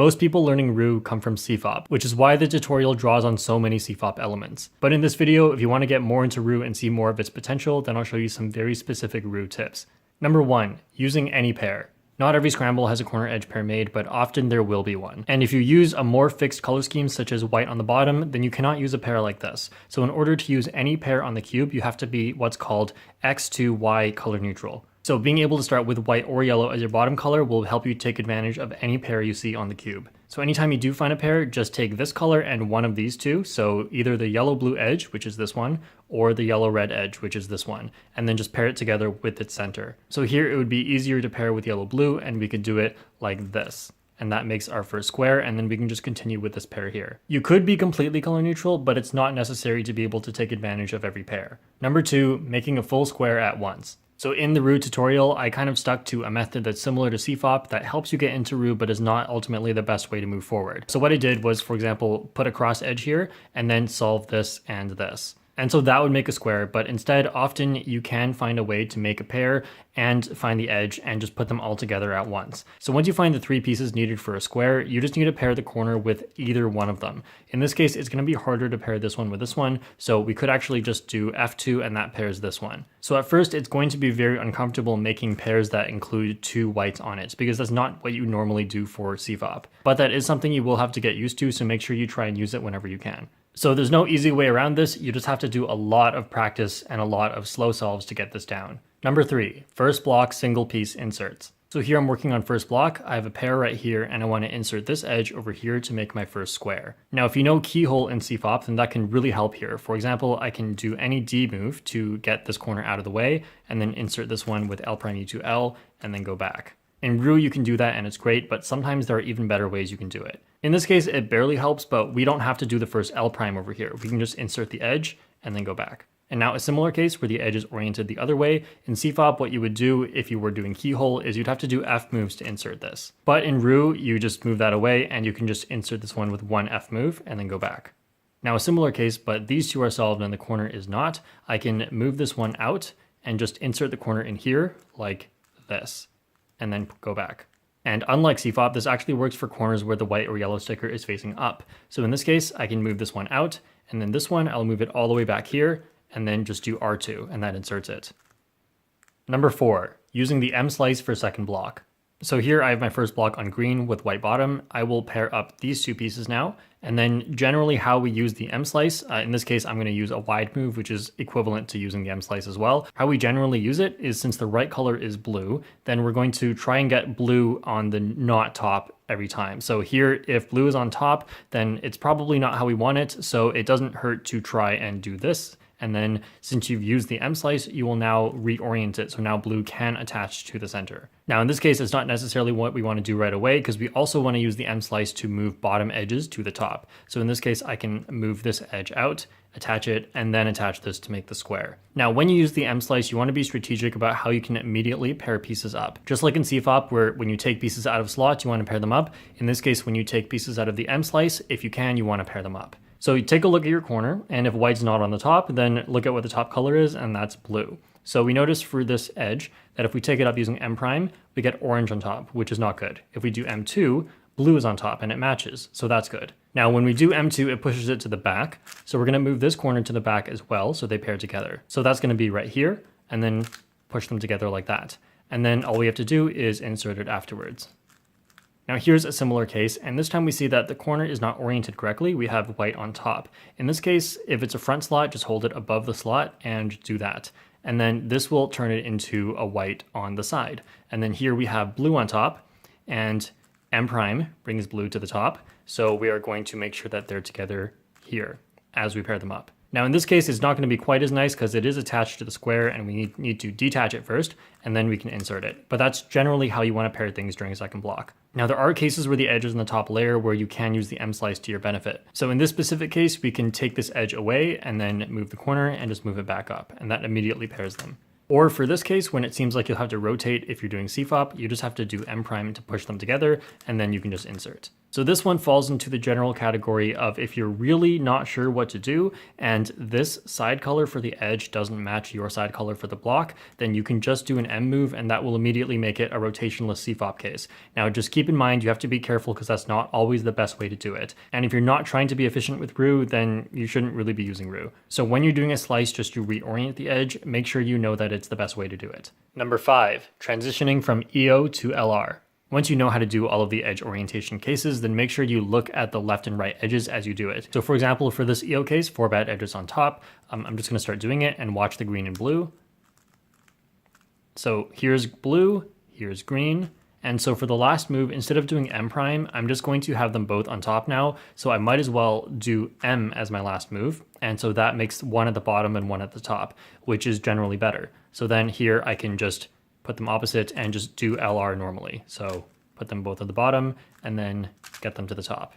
Most people learning roux come from CFOP, which is why the tutorial draws on so many CFOP elements. But in this video, if you want to get more into roux and see more of its potential, then I'll show you some very specific roux tips. Number 1, using any pair. Not every scramble has a corner edge pair made, but often there will be one. And if you use a more fixed color scheme such as white on the bottom, then you cannot use a pair like this. So in order to use any pair on the cube, you have to be what's called X to Y color neutral. So being able to start with white or yellow as your bottom color will help you take advantage of any pair you see on the cube. So anytime you do find a pair, just take this color and one of these two, so either the yellow-blue edge, which is this one, or the yellow-red edge, which is this one, and then just pair it together with its center. So here it would be easier to pair with yellow-blue, and we could do it like this. And that makes our first square, and then we can just continue with this pair here. You could be completely color neutral, but it's not necessary to be able to take advantage of every pair. Number 2, making a full square at once. So in the roux tutorial, I kind of stuck to a method that's similar to CFOP that helps you get into roux but is not ultimately the best way to move forward. So what I did was, for example, put a cross edge here and then solve this and this. And so that would make a square, but instead often you can find a way to make a pair and find the edge and just put them all together at once. So once you find the 3 pieces needed for a square, you just need to pair the corner with either one of them. In this case, it's going to be harder to pair this one with this one, so we could actually just do F2 and that pairs this one. So at first, it's going to be very uncomfortable making pairs that include 2 whites on it, because that's not what you normally do for CFOP. But that is something you will have to get used to, so make sure you try and use it whenever you can. So there's no easy way around this, you just have to do a lot of practice and a lot of slow solves to get this down. Number 3, first block single piece inserts. So here I'm working on first block, I have a pair right here and I want to insert this edge over here to make my first square. Now if you know keyhole in CFOP, then that can really help here. For example, I can do any D move to get this corner out of the way and then insert this one with L'E to L and then go back. In roux you can do that and it's great, but sometimes there are even better ways you can do it. In this case it barely helps, but we don't have to do the first L' over here. We can just insert the edge and then go back. And now a similar case where the edge is oriented the other way. In CFOP, what you would do if you were doing keyhole is you'd have to do F moves to insert this. But in roux, you just move that away and you can just insert this one with one F move and then go back. Now a similar case, but these two are solved and the corner is not. I can move this one out and just insert the corner in here like this and then go back. And unlike CFOP, this actually works for corners where the white or yellow sticker is facing up. So in this case, I can move this one out and then this one, I'll move it all the way back here and then just do R2 and that inserts it. Number 4, using the M slice for second block. So here I have my first block on green with white bottom. I will pair up these 2 pieces now. And then generally how we use the M slice, in this case I'm going to use a wide move, which is equivalent to using the M slice as well. How we generally use it is, since the right color is blue, then we're going to try and get blue on the not top every time. So here, if blue is on top, then it's probably not how we want it. So it doesn't hurt to try and do this. And then since you've used the M slice, you will now reorient it so now blue can attach to the center. Now in this case, it's not necessarily what we want to do right away because we also want to use the M slice to move bottom edges to the top. So in this case, I can move this edge out, attach it, and then attach this to make the square. Now when you use the M slice, you want to be strategic about how you can immediately pair pieces up. Just like in CFOP, where when you take pieces out of slots, you want to pair them up. In this case, when you take pieces out of the M slice, if you can, you want to pair them up. So you take a look at your corner, and if white's not on the top, then look at what the top color is, and that's blue. So we notice for this edge that if we take it up using M', we get orange on top, which is not good. If we do M2, blue is on top, and it matches, so that's good. Now when we do M2, it pushes it to the back, so we're going to move this corner to the back as well, so they pair together. So that's going to be right here, and then push them together like that. And then all we have to do is insert it afterwards. Now here's a similar case, and this time we see that the corner is not oriented correctly. We have white on top. In this case, if it's a front slot, just hold it above the slot and do that. And then this will turn it into a white on the side. And then here we have blue on top, and M' brings blue to the top. So we are going to make sure that they're together here as we pair them up. Now in this case, it's not going to be quite as nice because it is attached to the square and we need to detach it first and then we can insert it. But that's generally how you want to pair things during a second block. Now there are cases where the edge is in the top layer where you can use the M slice to your benefit. So in this specific case, we can take this edge away and then move the corner and just move it back up, and that immediately pairs them. Or for this case, when it seems like you'll have to rotate if you're doing CFOP, you just have to do M' to push them together and then you can just insert. So this one falls into the general category of if you're really not sure what to do and this side color for the edge doesn't match your side color for the block, then you can just do an M move and that will immediately make it a rotationless CFOP case. Now just keep in mind you have to be careful because that's not always the best way to do it. And if you're not trying to be efficient with roux, then you shouldn't really be using roux. So when you're doing a slice just to reorient the edge, make sure you know that it's the best way to do it. Number 5, transitioning from EO to LR. Once you know how to do all of the edge orientation cases, then make sure you look at the left and right edges as you do it. So for example, for this EO case, 4 bad edges on top, I'm just gonna start doing it and watch the green and blue. So here's blue, here's green. And so for the last move, instead of doing M prime, I'm just going to have them both on top now. So I might as well do M as my last move. And so that makes one at the bottom and one at the top, which is generally better. So then here I can just put them opposite and just do LR normally. So put them both at the bottom and then get them to the top.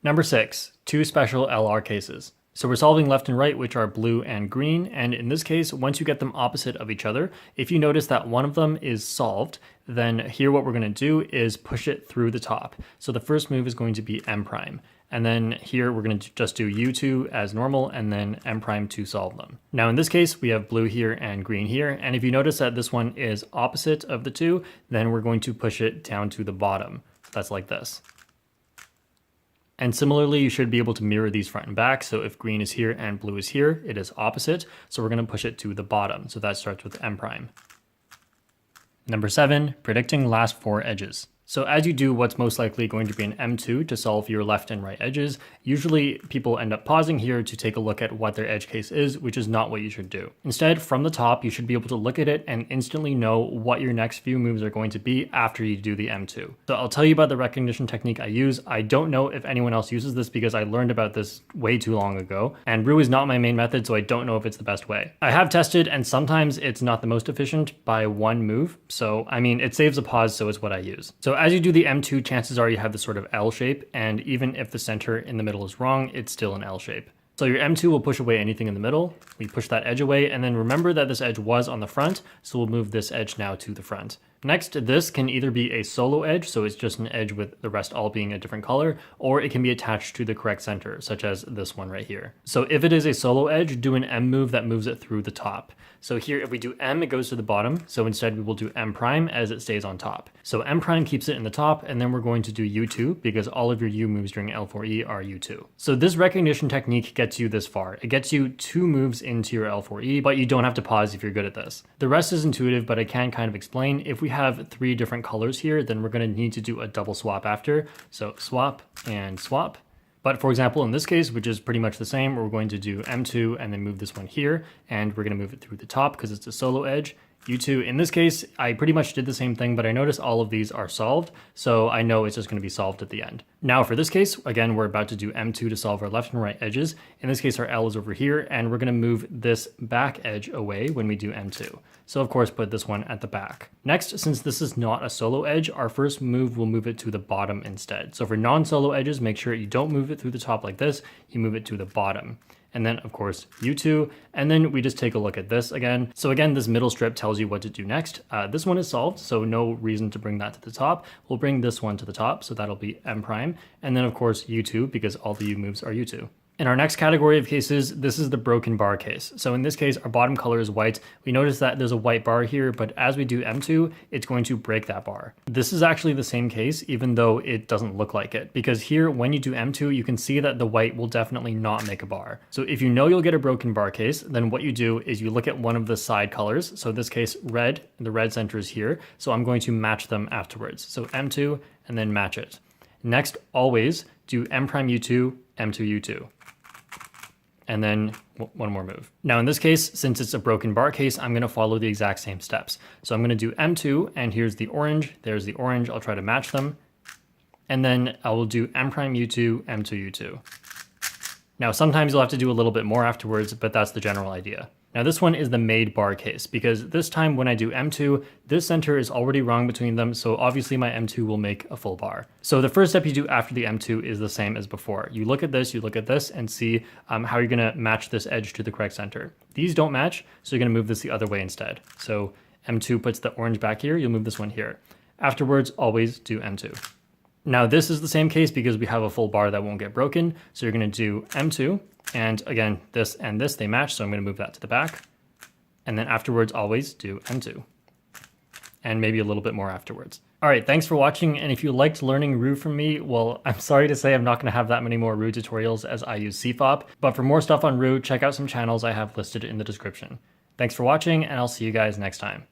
Number 6, 2 special LR cases. So we're solving left and right, which are blue and green. And in this case, once you get them opposite of each other, if you notice that one of them is solved, then here what we're gonna do is push it through the top. So the first move is going to be M prime. And then here we're going to just do U2 as normal and then M prime to solve them. Now in this case, we have blue here and green here. And if you notice that this one is opposite of the two, then we're going to push it down to the bottom. That's like this. And similarly, you should be able to mirror these front and back. So if green is here and blue is here, it is opposite. So we're going to push it to the bottom. So that starts with M prime. Number 7, predicting last 4 edges. So as you do what's most likely going to be an M2 to solve your left and right edges, usually people end up pausing here to take a look at what their edge case is, which is not what you should do. Instead, from the top, you should be able to look at it and instantly know what your next few moves are going to be after you do the M2. So I'll tell you about the recognition technique I use. I don't know if anyone else uses this because I learned about this way too long ago, and roux is not my main method, so I don't know if it's the best way. I have tested, and sometimes it's not the most efficient by one move. So, I mean, it saves a pause, so it's what I use. So as you do the M2, chances are you have this sort of L shape, and even if the center in the middle is wrong, it's still an L shape. So your M2 will push away anything in the middle. We push that edge away, and then remember that this edge was on the front, so we'll move this edge now to the front. Next, this can either be a solo edge, so it's just an edge with the rest all being a different color, or it can be attached to the correct center, such as this one right here. So if it is a solo edge, do an M move that moves it through the top. So here, if we do M, it goes to the bottom. So instead we will do M prime as it stays on top. So M prime keeps it in the top, and then we're going to do U2 because all of your U moves during L4E are U2. So this recognition technique gets you this far. It gets you 2 moves into your L4E, but you don't have to pause if you're good at this. The rest is intuitive, but I can kind of explain. If we have 3 different colors here, then we're going to need to do a double swap after. So swap and swap. But for example, in this case, which is pretty much the same, we're going to do M2 and then move this one here, and we're going to move it through the top because it's a solo edge. U2, in this case, I pretty much did the same thing, but I noticed all of these are solved, so I know it's just going to be solved at the end. Now for this case, again, we're about to do M2 to solve our left and right edges. In this case, our L is over here, and we're going to move this back edge away when we do M2. So of course, put this one at the back. Next, since this is not a solo edge, our first move will move it to the bottom instead. So for non-solo edges, make sure you don't move it through the top like this, you move it to the bottom. And then of course U2, and then we just take a look at this again. So again, this middle strip tells you what to do next. This one is solved, so no reason to bring that to the top. We'll bring this one to the top, so that'll be M prime. And then of course U2, because all the U moves are U2. In our next category of cases, this is the broken bar case. So in this case, our bottom color is white. We notice that there's a white bar here, but as we do M2, it's going to break that bar. This is actually the same case, even though it doesn't look like it, because here, when you do M2, you can see that the white will definitely not make a bar. So if you know you'll get a broken bar case, then what you do is you look at one of the side colors. So in this case, red, the red center is here. So I'm going to match them afterwards. So M2 and then match it. Next, always do M prime U2, M2 U2. And then one more move. Now in this case, since it's a broken bar case, I'm gonna follow the exact same steps. So I'm gonna do M2, and here's the orange, there's the orange, I'll try to match them. And then I will do M prime U2, M2 U2. Now sometimes you'll have to do a little bit more afterwards, but that's the general idea. Now this one is the made bar case, because this time when I do M2, this center is already wrong between them, so obviously my M2 will make a full bar. So the first step you do after the M2 is the same as before. You look at this, and see how you're gonna match this edge to the correct center. These don't match, so you're gonna move this the other way instead. So M2 puts the orange back here, you'll move this one here. Afterwards, always do M2. Now this is the same case because we have a full bar that won't get broken. So you're gonna do M2, and again, this and this, they match, so I'm gonna move that to the back. And then afterwards, always do M2. And maybe a little bit more afterwards. All right, thanks for watching, and if you liked learning roux from me, well, I'm sorry to say I'm not gonna have that many more roux tutorials as I use CFOP, but for more stuff on roux, check out some channels I have listed in the description. Thanks for watching, and I'll see you guys next time.